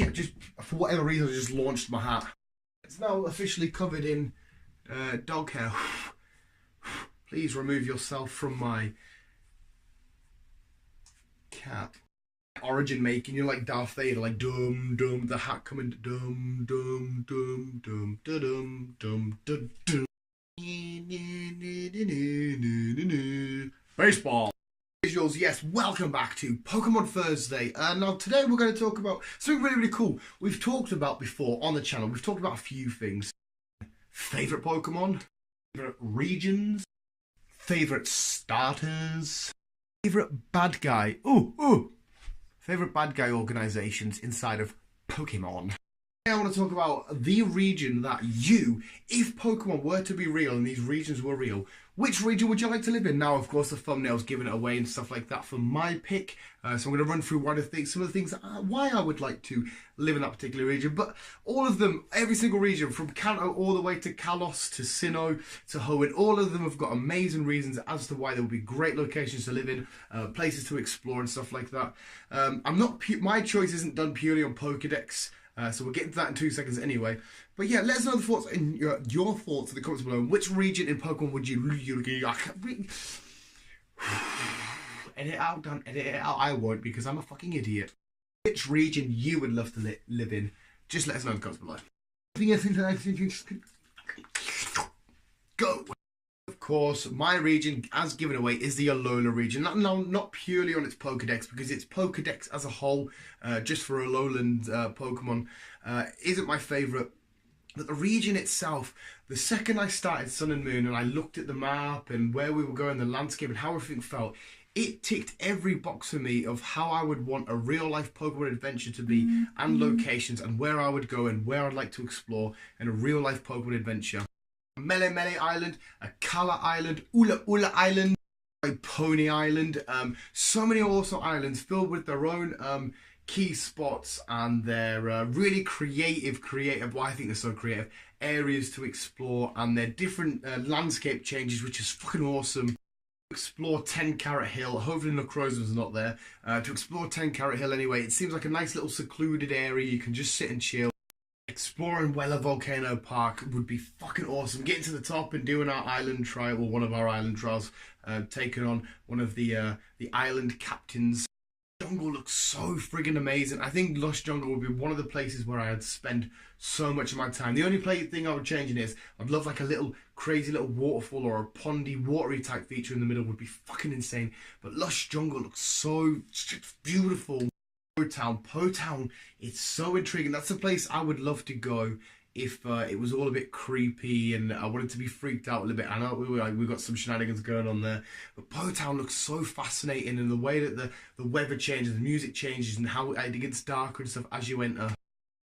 shit, just for whatever reason, I just launched my hat. It's now officially covered in dog hair. Please remove yourself from my cap. Origin making, you know, like Darth Vader, like dum dum, the hat coming dum dum dum dum dum dum dum dum. Baseball. Visuals, yes, welcome back to Pokemon Thursday. Now today we're going to talk about something really cool. We've talked about before on the channel, we've talked about a few things. Favourite Pokemon, favourite regions, favourite starters, favourite bad guy, favourite bad guy organisations inside of Pokemon. I want to talk about the region that you, if Pokemon were to be real and these regions were real, which region would you like to live in? Now, of course, the thumbnail's giving it away and stuff like that for my pick. So I'm going to run through some of the things why I would like to live in that particular region. But all of them, every single region, from Kanto all the way to Kalos, to Sinnoh, to Hoenn, all of them have got amazing reasons as to why they would be great locations to live in, places to explore and stuff like that. My choice isn't done purely on Pokedex. So we'll get into that in 2 seconds anyway. But yeah, let us know the thoughts in your thoughts in the comments below. Which region in Pokemon would you edit it out, Dan, edit it out. I won't, because I'm a fucking idiot. Which region you would love to live in? Just let us know in the comments below. Go. Of course, my region, as given away, is the Alola region. Not purely on its Pokedex, because its Pokedex as a whole, just for Alolan Pokemon, isn't my favourite. But the region itself, the second I started Sun and Moon and I looked at the map and where we were going, the landscape and how everything felt, it ticked every box for me of how I would want a real-life Pokemon adventure to be, and locations, and where I would go and where I'd like to explore in a real-life Pokemon adventure. Melemele Island, Akala Island, Ula Ula Island, Pony Island, so many awesome islands filled with their own key spots and their really creative, well, I think they're so creative, areas to explore, and their different landscape changes, which is fucking awesome. Explore 10 Carat Hill, hopefully Necroza's not there, to explore 10 Carat Hill anyway. It seems like a nice little secluded area, you can just sit and chill. Exploring Weller Volcano Park would be fucking awesome. Getting to the top and doing our island trial, or one of our island trials, taking on one of the island captains. Jungle looks so friggin' amazing. I think Lush Jungle would be one of the places where I'd spend so much of my time. The only thing I would change in is I'd love like a little crazy little waterfall or a pondy, watery type feature in the middle would be fucking insane. But Lush Jungle looks so beautiful. Po-Town, it's so intriguing. That's a place I would love to go if it was all a bit creepy and I wanted to be freaked out a little bit. I know we got some shenanigans going on there, but Po-Town looks so fascinating, and the way that the weather changes, the music changes, and how it gets darker and stuff as you enter.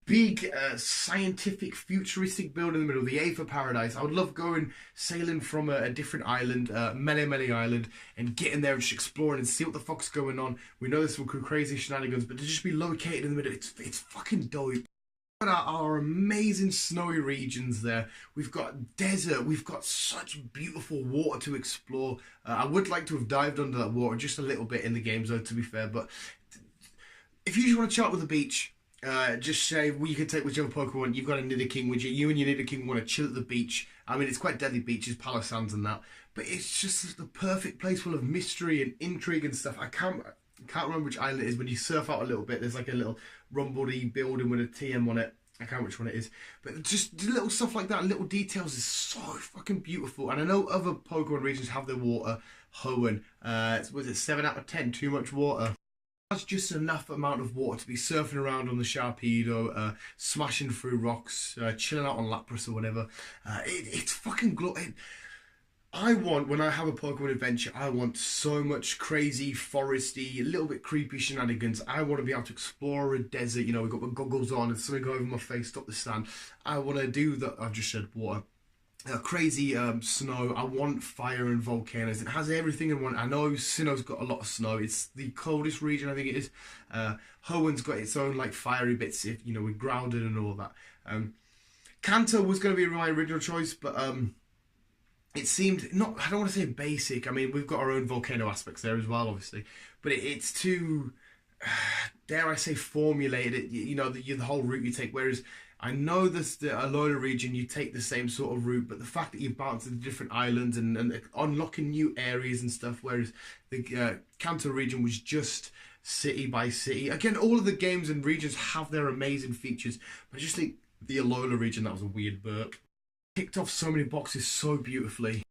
Big scientific futuristic building in the middle, the Aether Paradise. I would love going sailing from a different island, Melemele Island, and getting there and just exploring and see what the fuck's going on. We know there's some crazy shenanigans, but to just be located in the middle, it's fucking dope. Our amazing snowy regions there. We've got desert, we've got such beautiful water to explore. I would like to have dived under that water just a little bit in the game zone, to be fair, but if you just want to chill out with the beach, just say, well, you can take whichever Pokemon. You've got a Nidoking with you. You and your Nidoking want to chill at the beach. I mean, it's quite deadly beaches, Palo Sands and that, but it's just the perfect place full of mystery and intrigue and stuff. I can't remember which island it is. When you surf out a little bit, there's like a little rumbledy building with a TM on it. I can't remember which one it is. But just little stuff like that, little details is so fucking beautiful. And I know other Pokemon regions have their water. Hoenn, was it 7 out of 10? Too much water. That's just enough amount of water to be surfing around on the Sharpedo, smashing through rocks, chilling out on Lapras or whatever. It's fucking glorious. I want, when I have a Pokemon adventure, I want so much crazy, foresty, a little bit creepy shenanigans. I want to be able to explore a desert. You know, we've got my goggles on and something over my face, stop the stand. I want to do that. I've just said water. Crazy snow. I want fire and volcanoes. It has everything in one. I know Sinnoh's got a lot of snow. It's the coldest region, I think it is. Hoenn's got its own like fiery bits, if you know, with grounded and all that. Kanto was going to be my original choice, but it seemed not. I don't want to say basic. I mean, we've got our own volcano aspects there as well, obviously, but it's too. dare I say, formulated it. You know, the whole route you take. Whereas I know this the Alola region, you take the same sort of route, but the fact that you bounce to the different islands and unlocking new areas and stuff, whereas the Kanto region was just city by city. Again, all of the games and regions have their amazing features, but I just think the Alola region, that was a weird burp. Ticked off so many boxes so beautifully.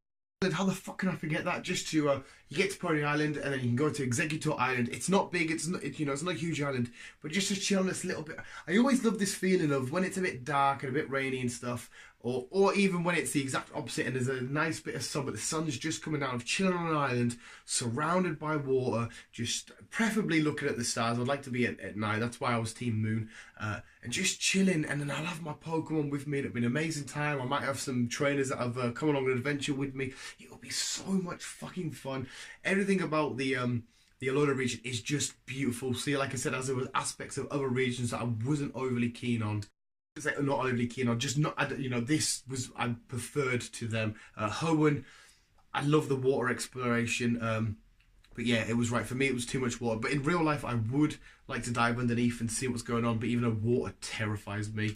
How the fuck can I forget that? Just to you get to Pony Island and then you can go to Exeggutor Island. It's not big, it's not, you know, it's not a huge island, but just to chill on this little bit. I always love this feeling of when it's a bit dark and a bit rainy and stuff, or even when it's the exact opposite and there's a nice bit of sun, but the sun's just coming down, of chilling on an island, surrounded by water, just preferably looking at the stars. I'd like to be at night, that's why I was Team Moon, and just chilling, and then I'll have my Pokemon with me. It'll be an amazing time. I might have some trainers that have come along an adventure with me. It'll be so much fucking fun. Everything about the Alola region is just beautiful. See, like I said, as there was aspects of other regions that I wasn't overly keen on. Not overly keen on, just not, you know, this was, I preferred to them. Hoenn, I love the water exploration, but yeah, it was right. For me, it was too much water. But in real life, I would like to dive underneath and see what's going on, but even though water terrifies me.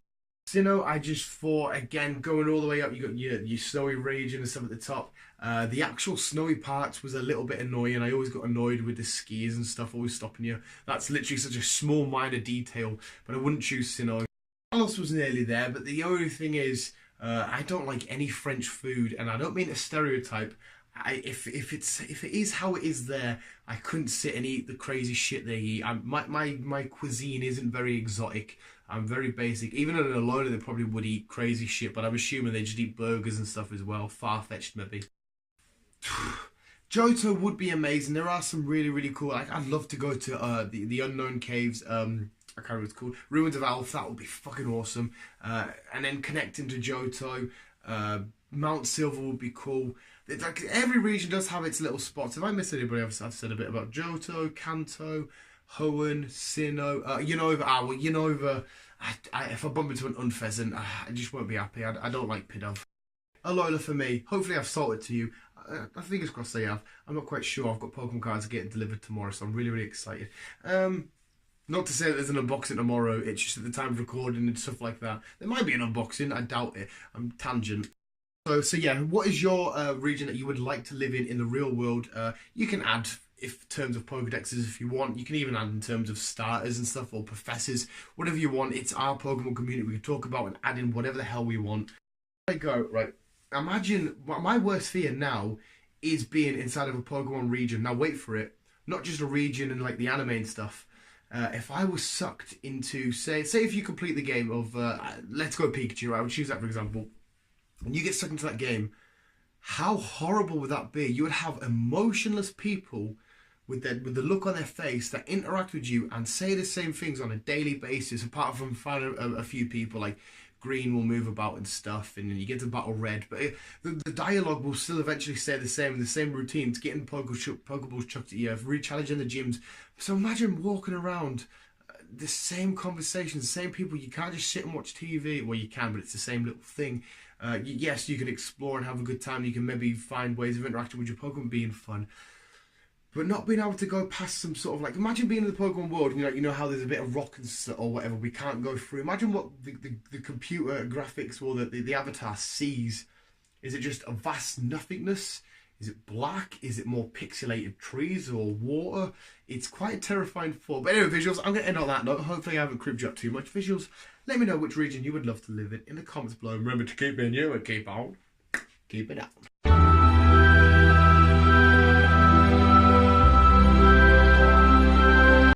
Sinnoh, I just thought, again, going all the way up, you got your snowy region and stuff at the top. The actual snowy parts was a little bit annoying. I always got annoyed with the skis and stuff always stopping you. That's literally such a small, minor detail, but I wouldn't choose Sinnoh. Kalos was nearly there, but the only thing is, I don't like any French food, and I don't mean to stereotype. If it is how it is there, I couldn't sit and eat the crazy shit they eat. My cuisine isn't very exotic. I'm very basic. Even in Alola, they probably would eat crazy shit, but I'm assuming they just eat burgers and stuff as well. Far-fetched, maybe. Johto would be amazing. There are some really, really cool. I'd love to go to the Unknown Caves. I can't remember what it's called. Ruins of Alph. That would be fucking awesome. And then connecting to Johto. Mount Silver would be cool. Like, every region does have its little spots. If I missed anybody, I've said a bit about Johto, Kanto, Hoenn, Sinnoh, Unova. Unova. If I bump into an Unfezant, I just won't be happy. I don't like Pidove. Alola for me. Hopefully I've sold it to you. I fingers crossed I have. I'm not quite sure. I've got Pokemon cards getting delivered tomorrow, so I'm really, really excited. Not to say that there's an unboxing tomorrow. It's just at the time of recording and stuff like that. There might be an unboxing. I doubt it. I'm tangent. So yeah, what is your region that you would like to live in the real world? You can add in terms of Pokedexes if you want. You can even add in terms of starters and stuff, or professors, whatever you want. It's our Pokemon community. We can talk about and add in whatever the hell we want. There you go, right. Imagine, my worst fear now is being inside of a Pokemon region. Now wait for it. Not just a region and like the anime and stuff. If I was sucked into, say if you complete the game of, Let's Go Pikachu, I would choose that for example, and you get sucked into that game, how horrible would that be? You would have emotionless people with the look on their face that interact with you and say the same things on a daily basis, apart from finding a few people like Green will move about and stuff, and then you get to Battle Red, but the dialogue will still eventually stay the same routines, getting Pokeballs chucked at you, re-challenging the gyms. So imagine walking around the same conversations, the same people. You can't just sit and watch TV. Well, you can, but it's the same little thing. Yes, you can explore and have a good time. You can maybe find ways of interacting with your Pokemon being fun. But not being able to go past some sort of, like, imagine being in the Pokemon world, you know how there's a bit of rock and stuff or whatever we can't go through. Imagine what the computer graphics or the avatar sees. Is it just a vast nothingness? Is it black? Is it more pixelated trees or water? It's quite a terrifying thought. But anyway, visuals, I'm going to end on that note. Hopefully I haven't cribbed you up too much. Visuals, let me know which region you would love to live in the comments below. Remember to keep being you and keep on keeping out.